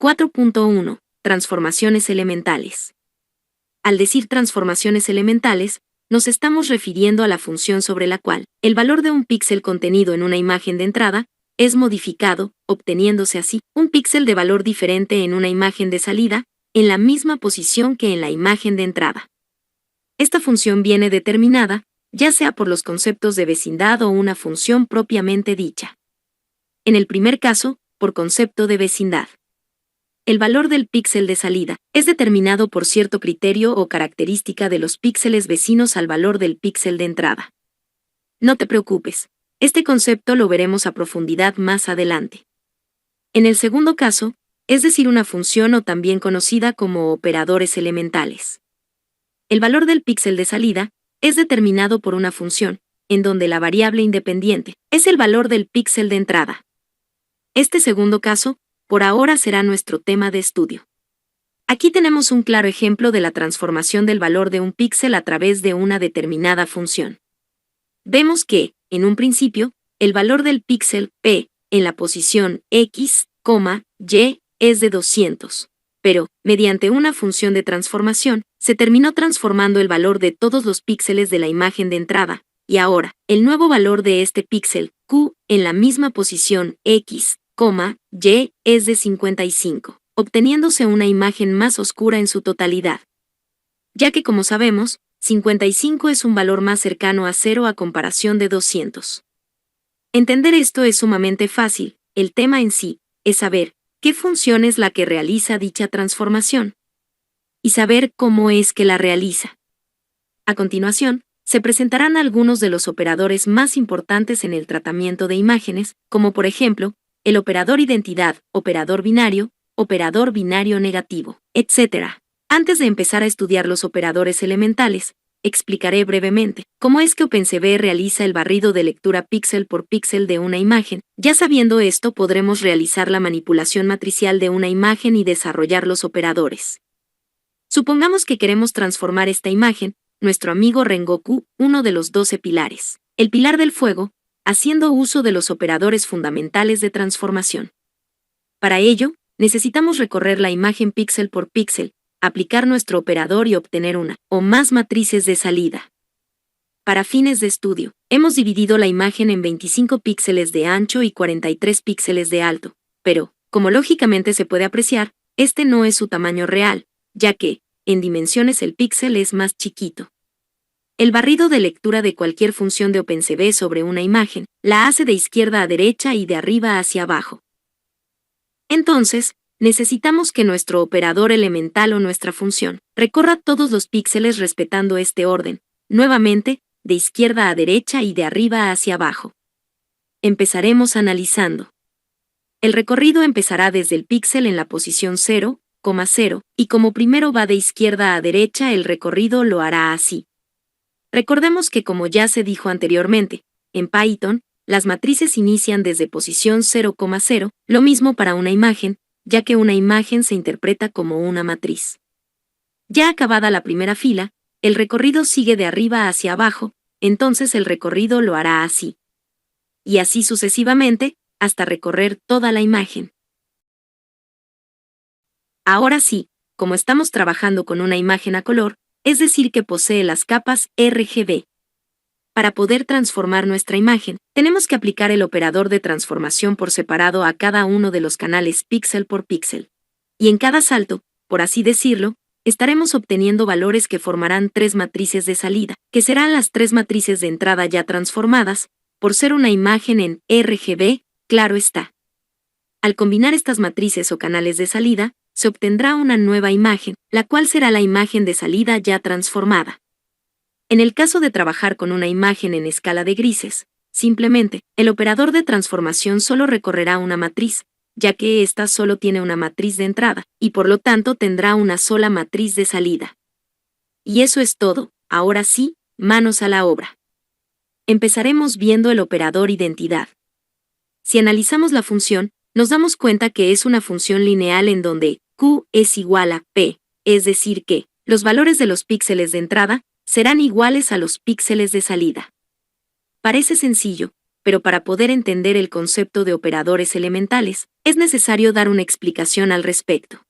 4.1. Transformaciones elementales. Al decir transformaciones elementales, nos estamos refiriendo a la función sobre la cual el valor de un píxel contenido en una imagen de entrada es modificado, obteniéndose así un píxel de valor diferente en una imagen de salida, en la misma posición que en la imagen de entrada. Esta función viene determinada, ya sea por los conceptos de vecindad o una función propiamente dicha. En el primer caso, por concepto de vecindad. El valor del píxel de salida es determinado por cierto criterio o característica de los píxeles vecinos al valor del píxel de entrada. No te preocupes, este concepto lo veremos a profundidad más adelante. En el segundo caso, es decir una función o también conocida como operadores elementales. El valor del píxel de salida es determinado por una función, en donde la variable independiente es el valor del píxel de entrada. Este segundo caso, por ahora será nuestro tema de estudio. Aquí tenemos un claro ejemplo de la transformación del valor de un píxel a través de una determinada función. Vemos que, en un principio, el valor del píxel P en la posición X, Y es de 200, pero, mediante una función de transformación, se terminó transformando el valor de todos los píxeles de la imagen de entrada, y ahora, el nuevo valor de este píxel Q en la misma posición X, Y es de 55, obteniéndose una imagen más oscura en su totalidad. Ya que como sabemos, 55 es un valor más cercano a 0 a comparación de 200. Entender esto es sumamente fácil, el tema en sí es saber qué función es la que realiza dicha transformación y saber cómo es que la realiza. A continuación, se presentarán algunos de los operadores más importantes en el tratamiento de imágenes, como por ejemplo, el operador identidad, operador binario negativo, etc. Antes de empezar a estudiar los operadores elementales, explicaré brevemente cómo es que OpenCV realiza el barrido de lectura píxel por píxel de una imagen. Ya sabiendo esto, podremos realizar la manipulación matricial de una imagen y desarrollar los operadores. Supongamos que queremos transformar esta imagen, nuestro amigo Rengoku, uno de los 12 pilares, el pilar del fuego, haciendo uso de los operadores fundamentales de transformación. Para ello, necesitamos recorrer la imagen píxel por píxel, aplicar nuestro operador y obtener una o más matrices de salida. Para fines de estudio, hemos dividido la imagen en 25 píxeles de ancho y 43 píxeles de alto, pero, como lógicamente se puede apreciar, este no es su tamaño real, ya que, en dimensiones el píxel es más chiquito. El barrido de lectura de cualquier función de OpenCV sobre una imagen la hace de izquierda a derecha y de arriba hacia abajo. Entonces, necesitamos que nuestro operador elemental o nuestra función recorra todos los píxeles respetando este orden, nuevamente, de izquierda a derecha y de arriba hacia abajo. Empezaremos analizando. El recorrido empezará desde el píxel en la posición 0, 0, y como primero va de izquierda a derecha, el recorrido lo hará así. Recordemos que como ya se dijo anteriormente, en Python, las matrices inician desde posición 0, 0, lo mismo para una imagen, ya que una imagen se interpreta como una matriz. Ya acabada la primera fila, el recorrido sigue de arriba hacia abajo, entonces el recorrido lo hará así. Y así sucesivamente, hasta recorrer toda la imagen. Ahora sí, como estamos trabajando con una imagen a color, es decir que posee las capas RGB. Para poder transformar nuestra imagen, tenemos que aplicar el operador de transformación por separado a cada uno de los canales píxel por píxel. Y en cada salto, por así decirlo, estaremos obteniendo valores que formarán 3 matrices de salida, que serán las 3 matrices de entrada ya transformadas, por ser una imagen en RGB, claro está. Al combinar estas matrices o canales de salida, se obtendrá una nueva imagen, la cual será la imagen de salida ya transformada. En el caso de trabajar con una imagen en escala de grises, simplemente, el operador de transformación solo recorrerá una matriz, ya que ésta solo tiene una matriz de entrada, y por lo tanto tendrá una sola matriz de salida. Y eso es todo, ahora sí, manos a la obra. Empezaremos viendo el operador identidad. Si analizamos la función, nos damos cuenta que es una función lineal en donde Q es igual a P, es decir que los valores de los píxeles de entrada serán iguales a los píxeles de salida. Parece sencillo, pero para poder entender el concepto de operadores elementales, es necesario dar una explicación al respecto.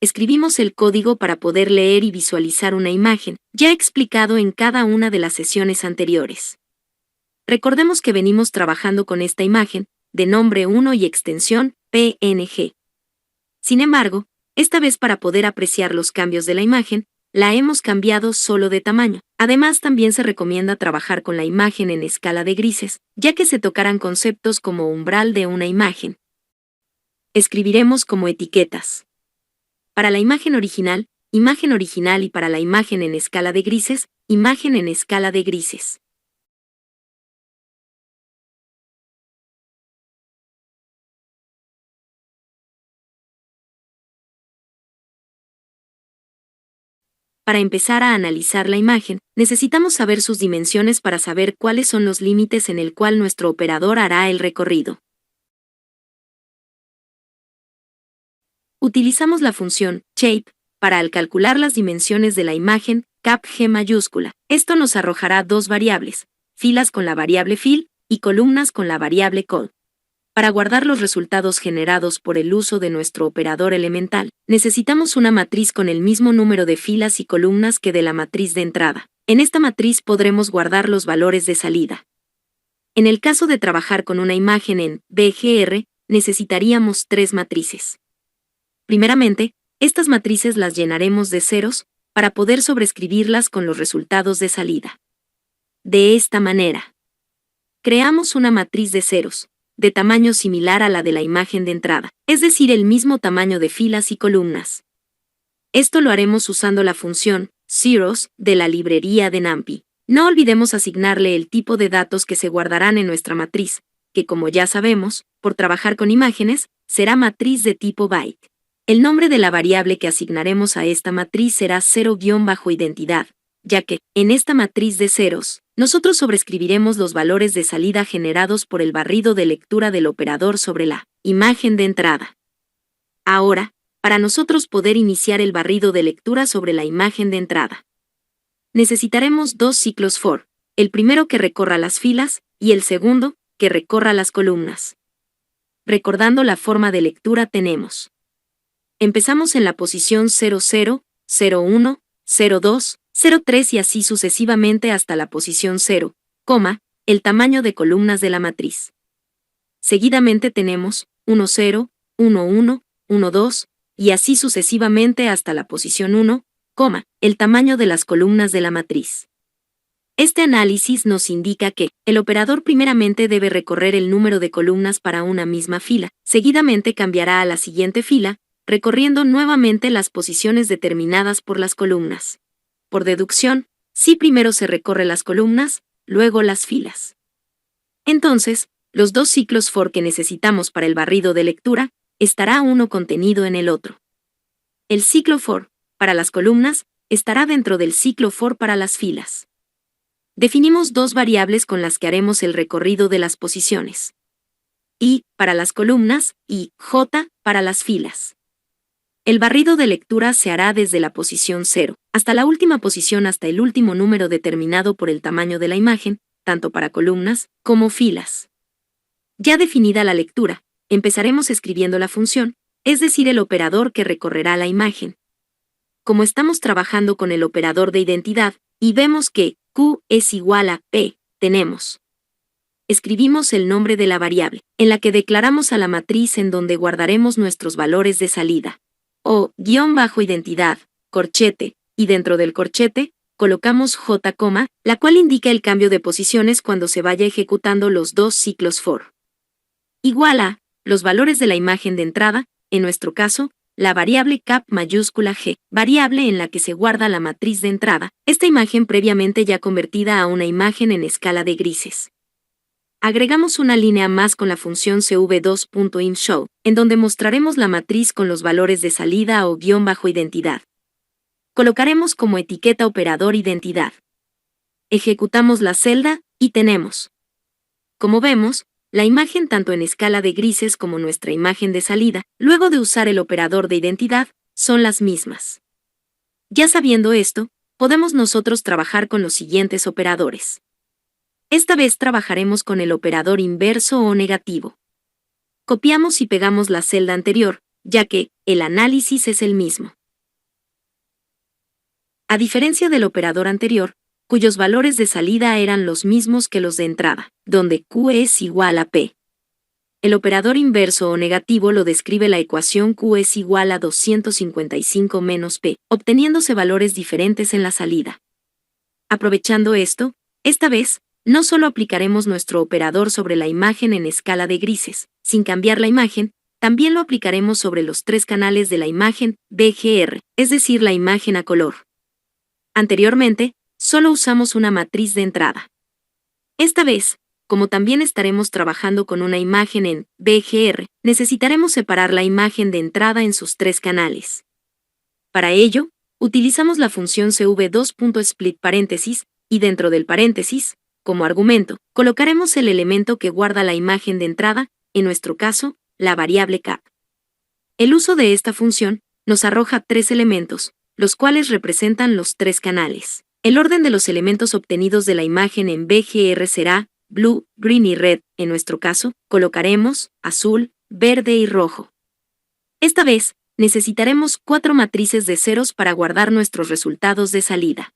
Escribimos el código para poder leer y visualizar una imagen, ya explicado en cada una de las sesiones anteriores. Recordemos que venimos trabajando con esta imagen, de nombre 1 y extensión PNG. Sin embargo, esta vez para poder apreciar los cambios de la imagen, la hemos cambiado solo de tamaño. Además, también se recomienda trabajar con la imagen en escala de grises, ya que se tocarán conceptos como umbral de una imagen. Escribiremos como etiquetas. Para la imagen original y para la imagen en escala de grises, imagen en escala de grises. Para empezar a analizar la imagen, necesitamos saber sus dimensiones para saber cuáles son los límites en el cual nuestro operador hará el recorrido. Utilizamos la función shape para al calcular las dimensiones de la imagen cap G mayúscula. Esto nos arrojará dos variables, filas con la variable fill y columnas con la variable col. Para guardar los resultados generados por el uso de nuestro operador elemental, necesitamos una matriz con el mismo número de filas y columnas que de la matriz de entrada. En esta matriz podremos guardar los valores de salida. En el caso de trabajar con una imagen en BGR, necesitaríamos tres matrices. Primeramente, estas matrices las llenaremos de ceros, para poder sobreescribirlas con los resultados de salida. De esta manera, creamos una matriz de ceros, de tamaño similar a la de la imagen de entrada, es decir, el mismo tamaño de filas y columnas. Esto lo haremos usando la función zeros de la librería de NumPy. No olvidemos asignarle el tipo de datos que se guardarán en nuestra matriz, que como ya sabemos, por trabajar con imágenes, será matriz de tipo byte. El nombre de la variable que asignaremos a esta matriz será 0-identidad, ya que, en esta matriz de ceros, nosotros sobreescribiremos los valores de salida generados por el barrido de lectura del operador sobre la imagen de entrada. Ahora, para nosotros poder iniciar el barrido de lectura sobre la imagen de entrada, necesitaremos dos ciclos for, el primero que recorra las filas y el segundo que recorra las columnas. Recordando la forma de lectura tenemos. Empezamos en la posición 00, 01, 02, 03 y así sucesivamente hasta la posición 0, el tamaño de columnas de la matriz. Seguidamente tenemos 10, 11, 12 y así sucesivamente hasta la posición 1, el tamaño de las columnas de la matriz. Este análisis nos indica que el operador primeramente debe recorrer el número de columnas para una misma fila, seguidamente cambiará a la siguiente fila, recorriendo nuevamente las posiciones determinadas por las columnas. Por deducción, si primero se recorre las columnas, luego las filas. Entonces, los dos ciclos for que necesitamos para el barrido de lectura, estará uno contenido en el otro. El ciclo for, para las columnas, estará dentro del ciclo for para las filas. Definimos dos variables con las que haremos el recorrido de las posiciones. I para las columnas y J para las filas. El barrido de lectura se hará desde la posición 0 hasta la última posición hasta el último número determinado por el tamaño de la imagen, tanto para columnas como filas. Ya definida la lectura, empezaremos escribiendo la función, es decir, el operador que recorrerá la imagen. Como estamos trabajando con el operador de identidad, y vemos que Q es igual a P, tenemos. Escribimos el nombre de la variable, en la que declaramos a la matriz en donde guardaremos nuestros valores de salida. O-identidad, corchete, y dentro del corchete, colocamos J, la cual indica el cambio de posiciones cuando se vaya ejecutando los dos ciclos for. Igual a, los valores de la imagen de entrada, en nuestro caso, la variable cap mayúscula G, variable en la que se guarda la matriz de entrada, esta imagen previamente ya convertida a una imagen en escala de grises. Agregamos una línea más con la función cv2.imShow, en donde mostraremos la matriz con los valores de salida o _identidad. Colocaremos como etiqueta operador identidad. Ejecutamos la celda, y tenemos. Como vemos, la imagen tanto en escala de grises como nuestra imagen de salida, luego de usar el operador de identidad, son las mismas. Ya sabiendo esto, podemos nosotros trabajar con los siguientes operadores. Esta vez trabajaremos con el operador inverso o negativo. copiamos y pegamos la celda anterior, ya que el análisis es el mismo. A diferencia del operador anterior, cuyos valores de salida eran los mismos que los de entrada, donde Q es igual a P. El operador inverso o negativo lo describe la ecuación Q es igual a 255 menos P, obteniéndose valores diferentes en la salida. Aprovechando esto, esta vez, no solo aplicaremos nuestro operador sobre la imagen en escala de grises, sin cambiar la imagen, también lo aplicaremos sobre los tres canales de la imagen BGR, es decir, la imagen a color. Anteriormente, solo usamos una matriz de entrada. Esta vez, como también estaremos trabajando con una imagen en BGR, necesitaremos separar la imagen de entrada en sus tres canales. Para ello, utilizamos la función cv2.split paréntesis, y dentro del paréntesis, como argumento, colocaremos el elemento que guarda la imagen de entrada, en nuestro caso, la variable cap. El uso de esta función nos arroja tres elementos, los cuales representan los tres canales. El orden de los elementos obtenidos de la imagen en BGR será blue, green y red. En nuestro caso, colocaremos azul, verde y rojo. Esta vez, necesitaremos 4 matrices de ceros para guardar nuestros resultados de salida.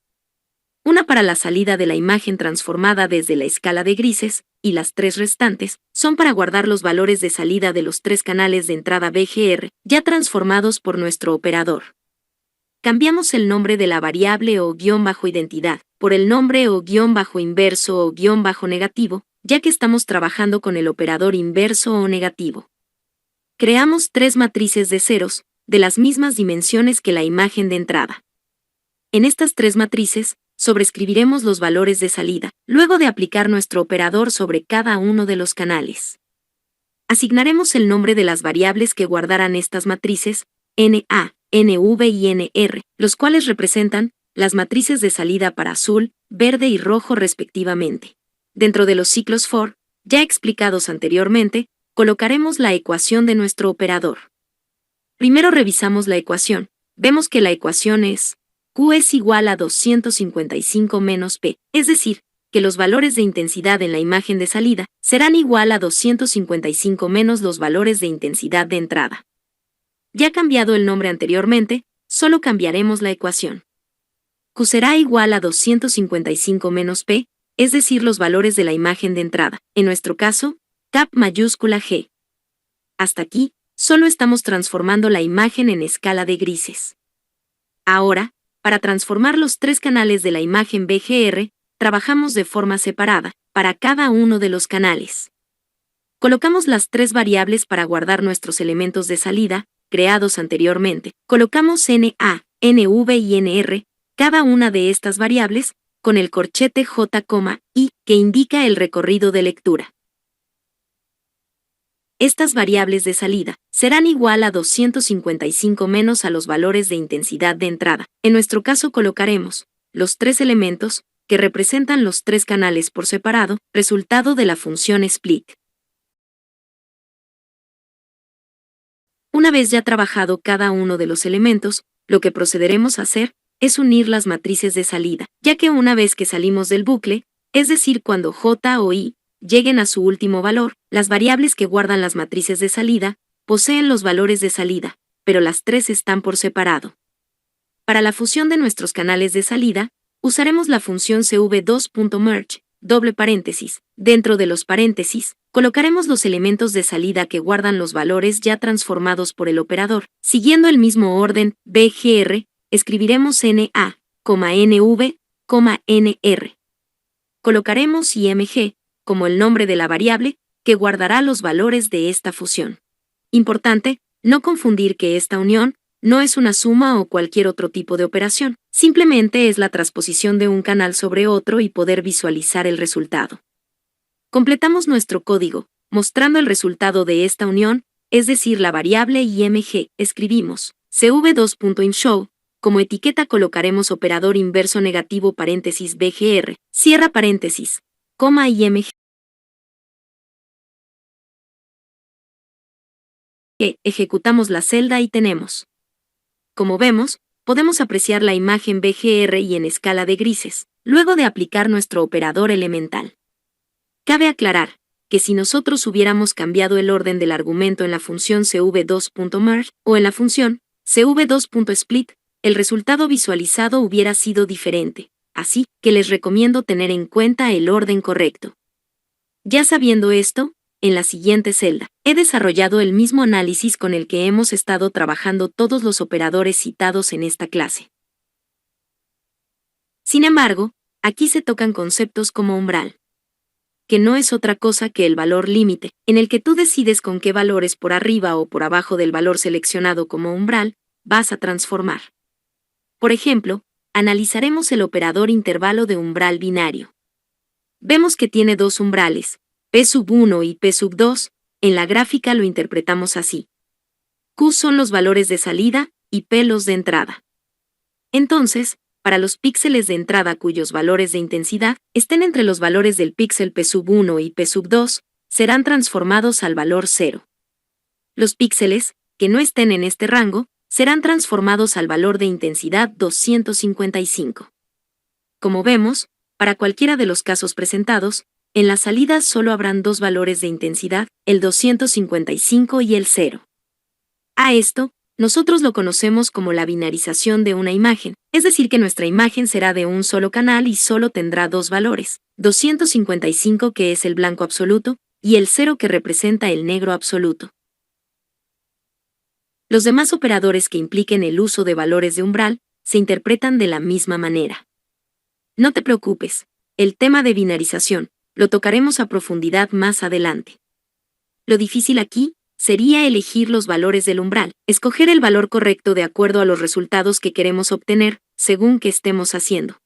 Una para la salida de la imagen transformada desde la escala de grises, y las 3 restantes son para guardar los valores de salida de los 3 canales de entrada BGR, ya transformados por nuestro operador. Cambiamos el nombre de la variable o _identidad por el nombre o _inverso o _negativo, ya que estamos trabajando con el operador inverso o negativo. Creamos 3 matrices de ceros, de las mismas dimensiones que la imagen de entrada. En estas 3 matrices, sobreescribiremos los valores de salida, luego de aplicar nuestro operador sobre cada uno de los canales. Asignaremos el nombre de las variables que guardarán estas matrices, NA, NV y NR, los cuales representan las matrices de salida para azul, verde y rojo respectivamente. Dentro de los ciclos for, ya explicados anteriormente, colocaremos la ecuación de nuestro operador. Primero revisamos la ecuación. Vemos que la ecuación es Q es igual a 255 menos P, es decir, que los valores de intensidad en la imagen de salida serán igual a 255 menos los valores de intensidad de entrada. Ya cambiado el nombre anteriormente, solo cambiaremos la ecuación. Q será igual a 255 menos P, es decir, los valores de la imagen de entrada, en nuestro caso, cap mayúscula G. Hasta aquí, solo estamos transformando la imagen en escala de grises. Ahora, para transformar los 3 canales de la imagen BGR, trabajamos de forma separada, para cada uno de los canales. Colocamos las 3 variables para guardar nuestros elementos de salida, creados anteriormente. Colocamos NA, NV y NR, cada una de estas variables, con el corchete J, I, que indica el recorrido de lectura. Estas variables de salida serán igual a 255 menos a los valores de intensidad de entrada. En nuestro caso colocaremos los 3 elementos, que representan los 3 canales por separado, resultado de la función split. Una vez ya trabajado cada uno de los elementos, lo que procederemos a hacer es unir las matrices de salida, ya que una vez que salimos del bucle, es decir, cuando J o I lleguen a su último valor, las variables que guardan las matrices de salida poseen los valores de salida, pero las 3 están por separado. Para la fusión de nuestros canales de salida, usaremos la función cv2.merge, doble paréntesis. Dentro de los paréntesis, colocaremos los elementos de salida que guardan los valores ya transformados por el operador. Siguiendo el mismo orden, BGR, escribiremos NA, NV, NR. Colocaremos IMG, como el nombre de la variable, que guardará los valores de esta fusión. Importante, no confundir que esta unión no es una suma o cualquier otro tipo de operación, simplemente es la transposición de un canal sobre otro y poder visualizar el resultado. Completamos nuestro código, mostrando el resultado de esta unión, es decir, la variable IMG. Escribimos cv2.inshow, como etiqueta colocaremos operador inverso negativo paréntesis BGR, cierra paréntesis, IMG. Ejecutamos la celda y tenemos. Como vemos, podemos apreciar la imagen BGR y en escala de grises, luego de aplicar nuestro operador elemental. Cabe aclarar que si nosotros hubiéramos cambiado el orden del argumento en la función cv2.merge o en la función cv2.split, el resultado visualizado hubiera sido diferente, así que les recomiendo tener en cuenta el orden correcto. Ya sabiendo esto, en la siguiente celda, he desarrollado el mismo análisis con el que hemos estado trabajando todos los operadores citados en esta clase. Sin embargo, aquí se tocan conceptos como umbral, que no es otra cosa que el valor límite, en el que tú decides con qué valores por arriba o por abajo del valor seleccionado como umbral vas a transformar. Por ejemplo, analizaremos el operador intervalo de umbral binario. Vemos que tiene dos umbrales, P1 y P2, en la gráfica lo interpretamos así. Q son los valores de salida y P los de entrada. Entonces, para los píxeles de entrada cuyos valores de intensidad estén entre los valores del píxel P1 y P2, serán transformados al valor 0. Los píxeles, que no estén en este rango, serán transformados al valor de intensidad 255. Como vemos, para cualquiera de los casos presentados, en la salida solo habrán dos valores de intensidad, el 255 y el 0. A esto, nosotros lo conocemos como la binarización de una imagen, es decir que nuestra imagen será de un solo canal y solo tendrá dos valores, 255 que es el blanco absoluto, y el 0 que representa el negro absoluto. Los demás operadores que impliquen el uso de valores de umbral se interpretan de la misma manera. No te preocupes, el tema de binarización lo tocaremos a profundidad más adelante. Lo difícil aquí sería elegir los valores del umbral, escoger el valor correcto de acuerdo a los resultados que queremos obtener, según qué estemos haciendo.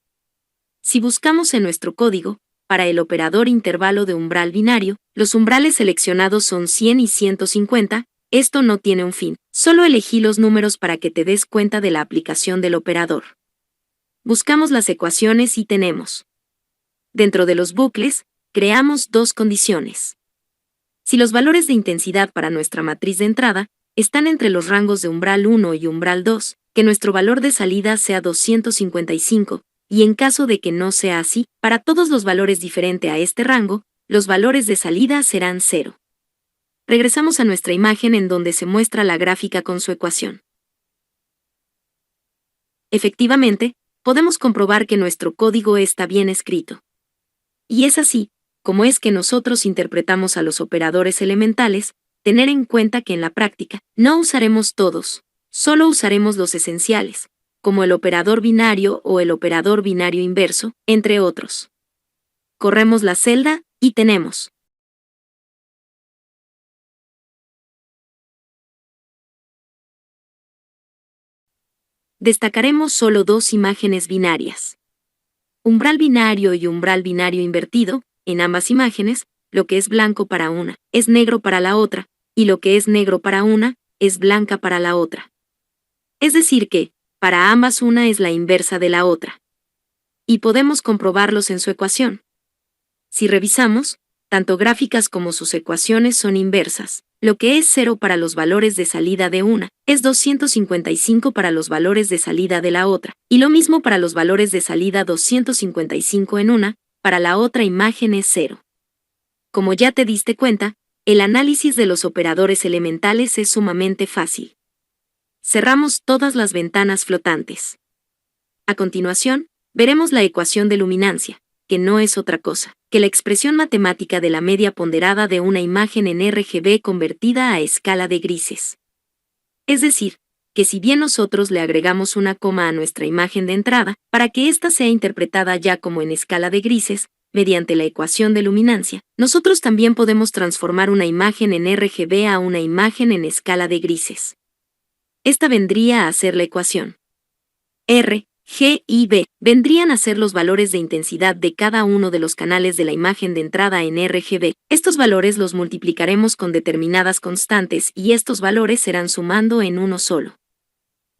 Si buscamos en nuestro código, para el operador intervalo de umbral binario, los umbrales seleccionados son 100 y 150, esto no tiene un fin, solo elegí los números para que te des cuenta de la aplicación del operador. Buscamos las ecuaciones y tenemos. Dentro de los bucles, creamos dos condiciones. Si los valores de intensidad para nuestra matriz de entrada están entre los rangos de umbral 1 y umbral 2, que nuestro valor de salida sea 255, y en caso de que no sea así, para todos los valores diferentes a este rango, los valores de salida serán 0. Regresamos a nuestra imagen en donde se muestra la gráfica con su ecuación. Efectivamente, podemos comprobar que nuestro código está bien escrito. Y es así como es que nosotros interpretamos a los operadores elementales, tener en cuenta que en la práctica no usaremos todos, solo usaremos los esenciales, como el operador binario o el operador binario inverso, entre otros. Corremos la celda y tenemos. Destacaremos solo dos imágenes binarias. Umbral binario y umbral binario invertido. En ambas imágenes, lo que es blanco para una es negro para la otra, y lo que es negro para una es blanca para la otra. Es decir que, para ambas una es la inversa de la otra. Y podemos comprobarlos en su ecuación. Si revisamos, tanto gráficas como sus ecuaciones son inversas. Lo que es 0 para los valores de salida de una es 255 para los valores de salida de la otra, y lo mismo para los valores de salida 255 en una, para la otra imagen es 0. Como ya te diste cuenta, el análisis de los operadores elementales es sumamente fácil. Cerramos todas las ventanas flotantes. A continuación, veremos la ecuación de luminancia, que no es otra cosa que la expresión matemática de la media ponderada de una imagen en RGB convertida a escala de grises. Es decir, que si bien nosotros le agregamos una coma a nuestra imagen de entrada, para que ésta sea interpretada ya como en escala de grises, mediante la ecuación de luminancia, nosotros también podemos transformar una imagen en RGB a una imagen en escala de grises. Esta vendría a ser la ecuación. R, G y B vendrían a ser los valores de intensidad de cada uno de los canales de la imagen de entrada en RGB. Estos valores los multiplicaremos con determinadas constantes y estos valores serán sumando en uno solo.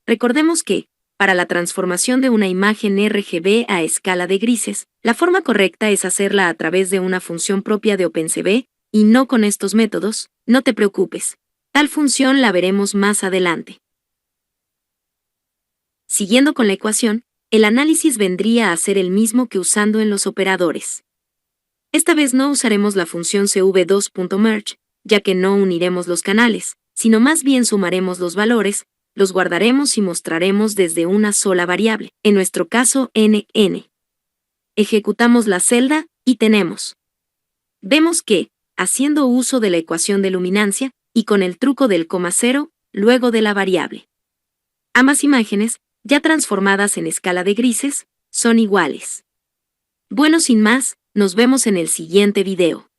Recordemos que, para la transformación de una imagen RGB a escala de grises, la forma correcta es hacerla a través de una función propia de OpenCV, y no con estos métodos. No te preocupes, tal función la veremos más adelante. Siguiendo con la ecuación, el análisis vendría a ser el mismo que usando en los operadores. Esta vez no usaremos la función cv2.merge, ya que no uniremos los canales, sino más bien sumaremos los valores, los guardaremos y mostraremos desde una sola variable, en nuestro caso nn. Ejecutamos la celda y tenemos. Vemos que, haciendo uso de la ecuación de luminancia, y con el truco del coma cero, luego de la variable. Ambas imágenes, ya transformadas en escala de grises, son iguales. Bueno, sin más, nos vemos en el siguiente video.